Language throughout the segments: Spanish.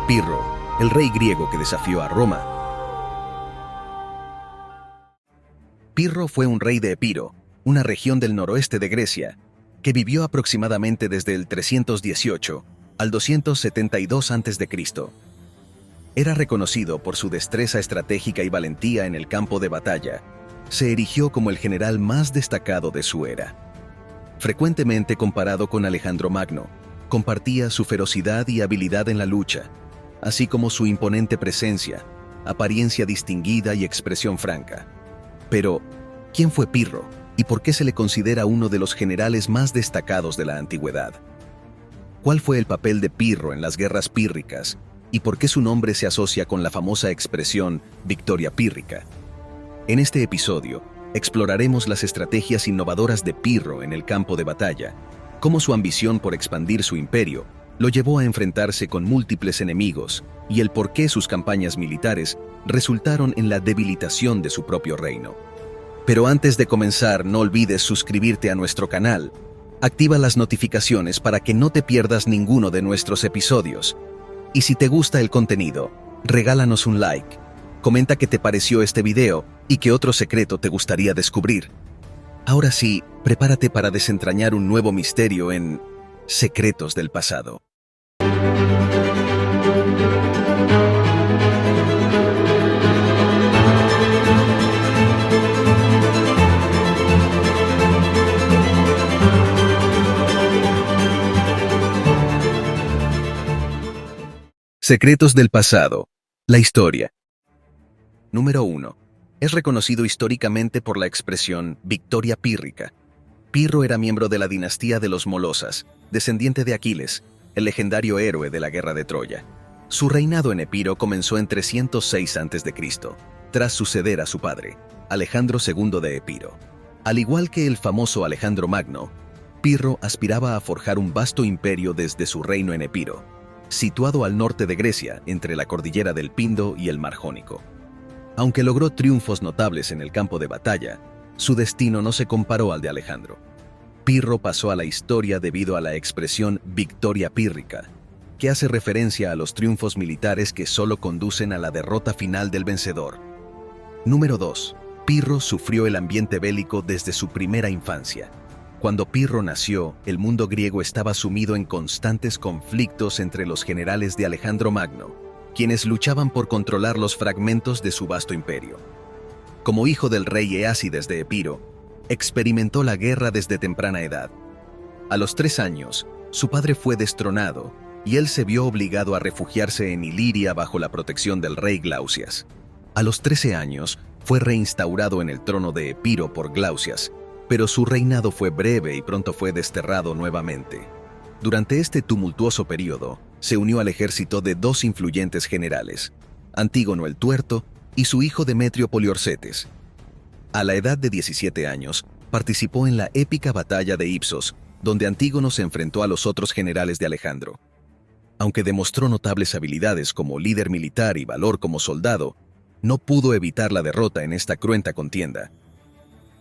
Pirro, el rey griego que desafió a Roma. Pirro fue un rey de Epiro, una región del noroeste de Grecia, que vivió aproximadamente desde el 318 al 272 a.C. Era reconocido por su destreza estratégica y valentía en el campo de batalla. Se erigió como el general más destacado de su era. Frecuentemente comparado con Alejandro Magno, compartía su ferocidad y habilidad en la lucha, así como su imponente presencia, apariencia distinguida y expresión franca. Pero, ¿quién fue Pirro y por qué se le considera uno de los generales más destacados de la antigüedad? ¿Cuál fue el papel de Pirro en las guerras pírricas y por qué su nombre se asocia con la famosa expresión victoria pírrica? En este episodio, exploraremos las estrategias innovadoras de Pirro en el campo de batalla, cómo su ambición por expandir su imperio lo llevó a enfrentarse con múltiples enemigos y el por qué sus campañas militares resultaron en la debilitación de su propio reino. Pero antes de comenzar, no olvides suscribirte a nuestro canal. Activa las notificaciones para que no te pierdas ninguno de nuestros episodios. Y si te gusta el contenido, regálanos un like. Comenta qué te pareció este video y qué otro secreto te gustaría descubrir. Ahora sí, prepárate para desentrañar un nuevo misterio en Secretos del Pasado. Secretos del Pasado. La historia. Número 1. Es reconocido históricamente por la expresión victoria pírrica. Pirro era miembro de la dinastía de los Molosas, descendiente de Aquiles, el legendario héroe de la guerra de Troya. Su reinado en Epiro comenzó en 306 a.C., tras suceder a su padre, Alejandro II de Epiro. Al igual que el famoso Alejandro Magno, Pirro aspiraba a forjar un vasto imperio desde su reino en Epiro, situado al norte de Grecia, entre la cordillera del Pindo y el Mar Jónico. Aunque logró triunfos notables en el campo de batalla, su destino no se comparó al de Alejandro. Pirro pasó a la historia debido a la expresión victoria pírrica, que hace referencia a los triunfos militares que solo conducen a la derrota final del vencedor. Número 2. Pirro sufrió el ambiente bélico desde su primera infancia. Cuando Pirro nació, el mundo griego estaba sumido en constantes conflictos entre los generales de Alejandro Magno, quienes luchaban por controlar los fragmentos de su vasto imperio. Como hijo del rey Eácides de Epiro, experimentó la guerra desde temprana edad. A los 3 años, su padre fue destronado y él se vio obligado a refugiarse en Iliria bajo la protección del rey Glaucias. A los 13 años, fue reinstaurado en el trono de Epiro por Glaucias, pero su reinado fue breve y pronto fue desterrado nuevamente. Durante este tumultuoso periodo, se unió al ejército de 2 influyentes generales, Antígono el Tuerto y su hijo Demetrio Poliorcetes. A la edad de 17 años, participó en la épica batalla de Ipsos, donde Antígono se enfrentó a los otros generales de Alejandro. Aunque demostró notables habilidades como líder militar y valor como soldado, no pudo evitar la derrota en esta cruenta contienda.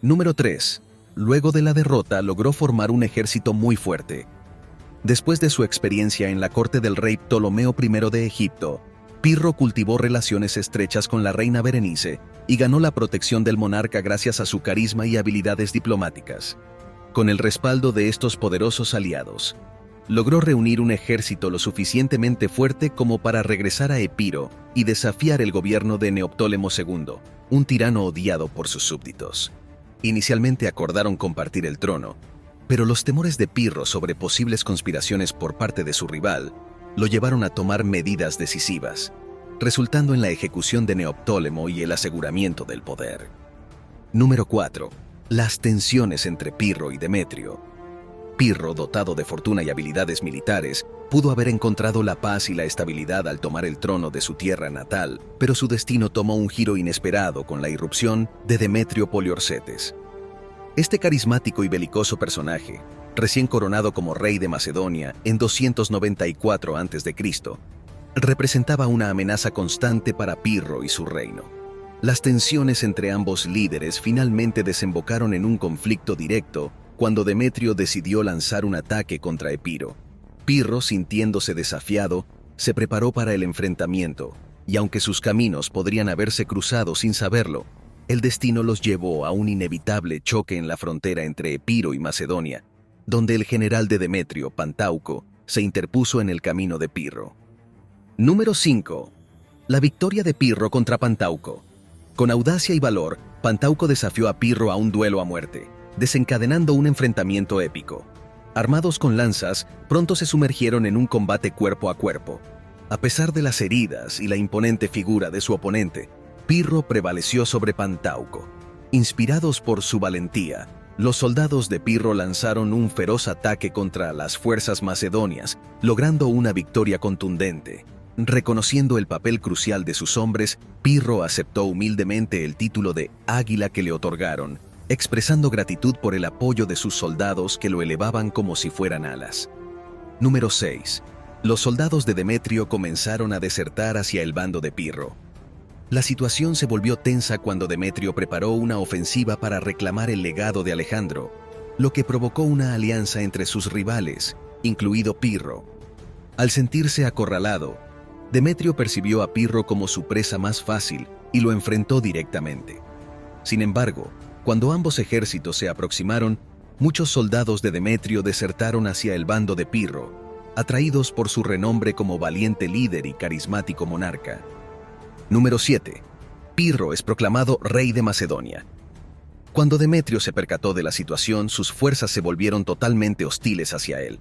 Número 3. Luego de la derrota, logró formar un ejército muy fuerte. Después de su experiencia en la corte del rey Ptolomeo I de Egipto, Pirro cultivó relaciones estrechas con la reina Berenice y ganó la protección del monarca gracias a su carisma y habilidades diplomáticas. Con el respaldo de estos poderosos aliados, logró reunir un ejército lo suficientemente fuerte como para regresar a Epiro y desafiar el gobierno de Neoptólemo II, un tirano odiado por sus súbditos. Inicialmente acordaron compartir el trono, pero los temores de Pirro sobre posibles conspiraciones por parte de su rival lo llevaron a tomar medidas decisivas, resultando en la ejecución de Neoptólemo y el aseguramiento del poder. Número 4. Las tensiones entre Pirro y Demetrio. Pirro, dotado de fortuna y habilidades militares, pudo haber encontrado la paz y la estabilidad al tomar el trono de su tierra natal, pero su destino tomó un giro inesperado con la irrupción de Demetrio Poliorcetes. Este carismático y belicoso personaje, recién coronado como rey de Macedonia en 294 a.C., representaba una amenaza constante para Pirro y su reino. Las tensiones entre ambos líderes finalmente desembocaron en un conflicto directo cuando Demetrio decidió lanzar un ataque contra Epiro. Pirro, sintiéndose desafiado, Se preparó para el enfrentamiento, y aunque sus caminos podrían haberse cruzado sin saberlo, el destino los llevó a un inevitable choque en la frontera entre Epiro y Macedonia, donde el general de Demetrio, Pantauco, se interpuso en el camino de Pirro. Número 5. La victoria de Pirro contra Pantauco. Con audacia y valor, Pantauco desafió a Pirro a un duelo a muerte, desencadenando un enfrentamiento épico. Armados con lanzas, pronto se sumergieron en un combate cuerpo a cuerpo. A pesar de las heridas y la imponente figura de su oponente, Pirro prevaleció sobre Pantauco. Inspirados por su valentía, los soldados de Pirro lanzaron un feroz ataque contra las fuerzas macedonias, logrando una victoria contundente. Reconociendo el papel crucial de sus hombres, Pirro aceptó humildemente el título de Águila que le otorgaron, expresando gratitud por el apoyo de sus soldados que lo elevaban como si fueran alas. Número 6. Los soldados de Demetrio comenzaron a desertar hacia el bando de Pirro. La situación se volvió tensa cuando Demetrio preparó una ofensiva para reclamar el legado de Alejandro, lo que provocó una alianza entre sus rivales, incluido Pirro. Al sentirse acorralado, Demetrio percibió a Pirro como su presa más fácil y lo enfrentó directamente. Sin embargo, cuando ambos ejércitos se aproximaron, muchos soldados de Demetrio desertaron hacia el bando de Pirro, atraídos por su renombre como valiente líder y carismático monarca. Número 7. Pirro es proclamado rey de Macedonia. Cuando Demetrio se percató de la situación, sus fuerzas se volvieron totalmente hostiles hacia él.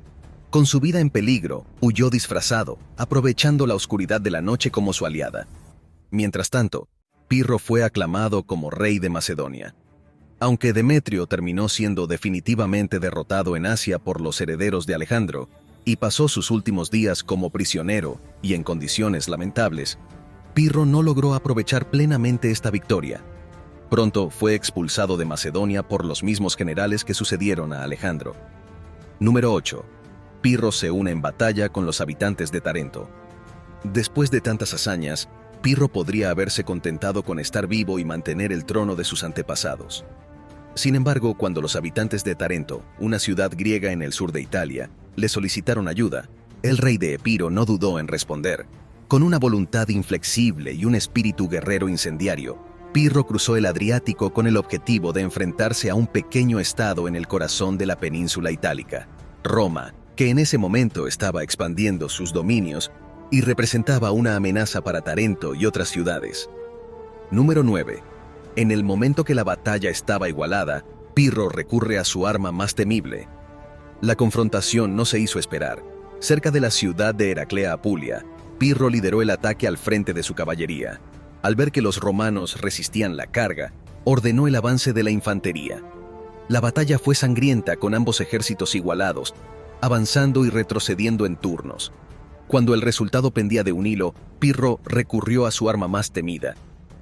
Con su vida en peligro, huyó disfrazado, aprovechando la oscuridad de la noche como su aliada. Mientras tanto, Pirro fue aclamado como rey de Macedonia. Aunque Demetrio terminó siendo definitivamente derrotado en Asia por los herederos de Alejandro y pasó sus últimos días como prisionero y en condiciones lamentables, Pirro no logró aprovechar plenamente esta victoria. Pronto fue expulsado de Macedonia por los mismos generales que sucedieron a Alejandro. Número 8. Pirro se une en batalla con los habitantes de Tarento. Después de tantas hazañas, Pirro podría haberse contentado con estar vivo y mantener el trono de sus antepasados. Sin embargo, cuando los habitantes de Tarento, una ciudad griega en el sur de Italia, le solicitaron ayuda, el rey de Epiro no dudó en responder. Con una voluntad inflexible y un espíritu guerrero incendiario, Pirro cruzó el Adriático con el objetivo de enfrentarse a un pequeño estado en el corazón de la península itálica, Roma, que en ese momento estaba expandiendo sus dominios y representaba una amenaza para Tarento y otras ciudades. Número 9. En el momento que la batalla estaba igualada, Pirro recurre a su arma más temible. La confrontación no se hizo esperar. Cerca de la ciudad de Heraclea Apulia, Pirro lideró el ataque al frente de su caballería. Al ver que los romanos resistían la carga, ordenó el avance de la infantería. La batalla fue sangrienta con ambos ejércitos igualados, avanzando y retrocediendo en turnos. Cuando el resultado pendía de un hilo, Pirro recurrió a su arma más temida,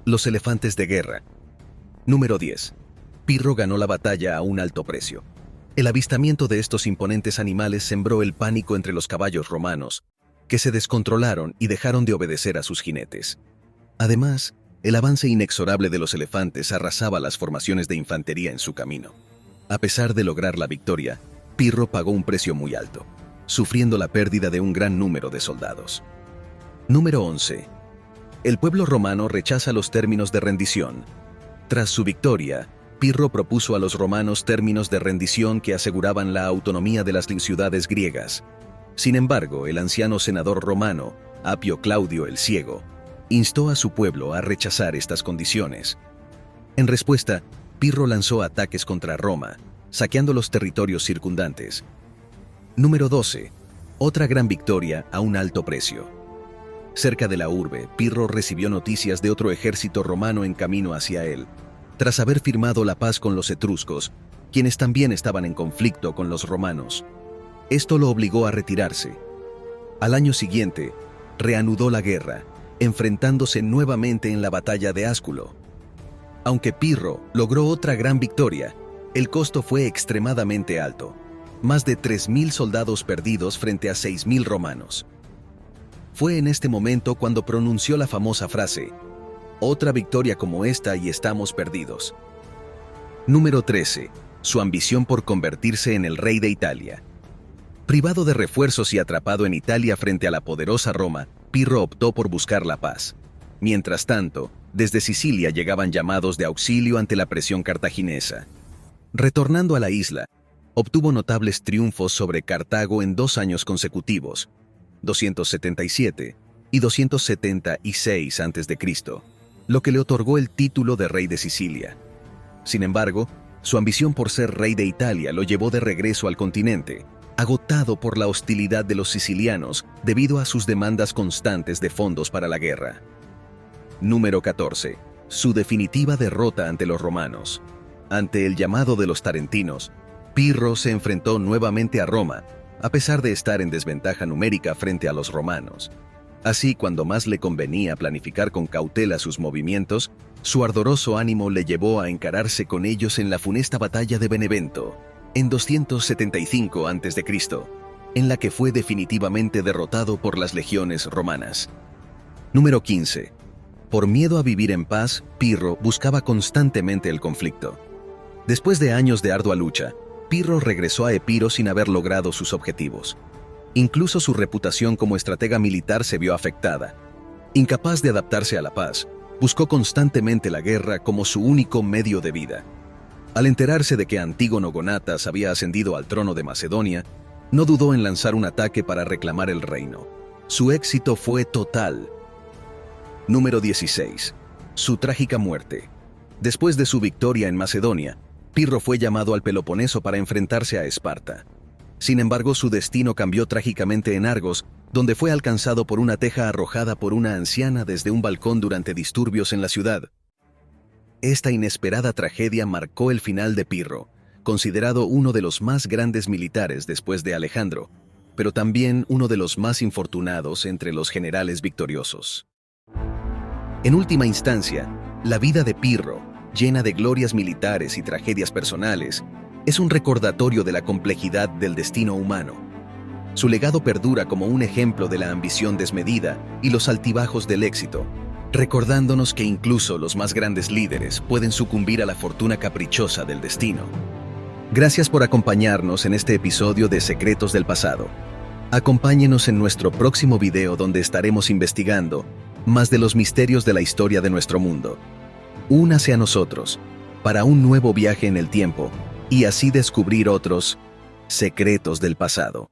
los elefantes de guerra. Número 10. Pirro ganó la batalla a un alto precio. El avistamiento de estos imponentes animales sembró el pánico entre los caballos romanos, que se descontrolaron y dejaron de obedecer a sus jinetes. Además, el avance inexorable de los elefantes arrasaba las formaciones de infantería en su camino. A pesar de lograr la victoria, Pirro pagó un precio muy alto, sufriendo la pérdida de un gran número de soldados. Número 11. El pueblo romano rechaza los términos de rendición. Tras su victoria, Pirro propuso a los romanos términos de rendición que aseguraban la autonomía de las ciudades griegas. Sin embargo, el anciano senador romano, Apio Claudio el Ciego, instó a su pueblo a rechazar estas condiciones. En respuesta, Pirro lanzó ataques contra Roma, saqueando los territorios circundantes. Número 12. Otra gran victoria a un alto precio. Cerca de la urbe, Pirro recibió noticias de otro ejército romano en camino hacia él, tras haber firmado la paz con los etruscos, quienes también estaban en conflicto con los romanos. Esto lo obligó a retirarse. Al año siguiente, reanudó la guerra, enfrentándose nuevamente en la batalla de Asculo. Aunque Pirro logró otra gran victoria, el costo fue extremadamente alto. Más de 3.000 soldados perdidos frente a 6.000 romanos. Fue en este momento cuando pronunció la famosa frase: "Otra victoria como esta y estamos perdidos". Número 13. Su ambición por convertirse en el rey de Italia. Privado de refuerzos y atrapado en Italia frente a la poderosa Roma, Pirro optó por buscar la paz. Mientras tanto, desde Sicilia llegaban llamados de auxilio ante la presión cartaginesa. Retornando a la isla, obtuvo notables triunfos sobre Cartago en 2 años consecutivos, 277 y 276 a.C., lo que le otorgó el título de rey de Sicilia. Sin embargo, su ambición por ser rey de Italia lo llevó de regreso al continente, agotado por la hostilidad de los sicilianos debido a sus demandas constantes de fondos para la guerra. Número 14. Su definitiva derrota ante los romanos. Ante el llamado de los tarentinos, Pirro se enfrentó nuevamente a Roma, a pesar de estar en desventaja numérica frente a los romanos. Así, cuando más le convenía planificar con cautela sus movimientos, su ardoroso ánimo le llevó a encararse con ellos en la funesta batalla de Benevento, en 275 a.C., en la que fue definitivamente derrotado por las legiones romanas. Número 15. Por miedo a vivir en paz, Pirro buscaba constantemente el conflicto. Después de años de ardua lucha, Pirro regresó a Epiro sin haber logrado sus objetivos. Incluso su reputación como estratega militar se vio afectada. Incapaz de adaptarse a la paz, buscó constantemente la guerra como su único medio de vida. Al enterarse de que Antígono Gonatas había ascendido al trono de Macedonia, no dudó en lanzar un ataque para reclamar el reino. Su éxito fue total. Número 16. Su trágica muerte. Después de su victoria en Macedonia, Pirro fue llamado al Peloponeso para enfrentarse a Esparta. Sin embargo, su destino cambió trágicamente en Argos, donde fue alcanzado por una teja arrojada por una anciana desde un balcón durante disturbios en la ciudad. Esta inesperada tragedia marcó el final de Pirro, considerado uno de los más grandes militares después de Alejandro, pero también uno de los más infortunados entre los generales victoriosos. En última instancia, la vida de Pirro, llena de glorias militares y tragedias personales, es un recordatorio de la complejidad del destino humano. Su legado perdura como un ejemplo de la ambición desmedida y los altibajos del éxito, recordándonos que incluso los más grandes líderes pueden sucumbir a la fortuna caprichosa del destino. Gracias por acompañarnos en este episodio de Secretos del Pasado. Acompáñenos en nuestro próximo video donde estaremos investigando más de los misterios de la historia de nuestro mundo. Únase a nosotros para un nuevo viaje en el tiempo y así descubrir otros secretos del pasado.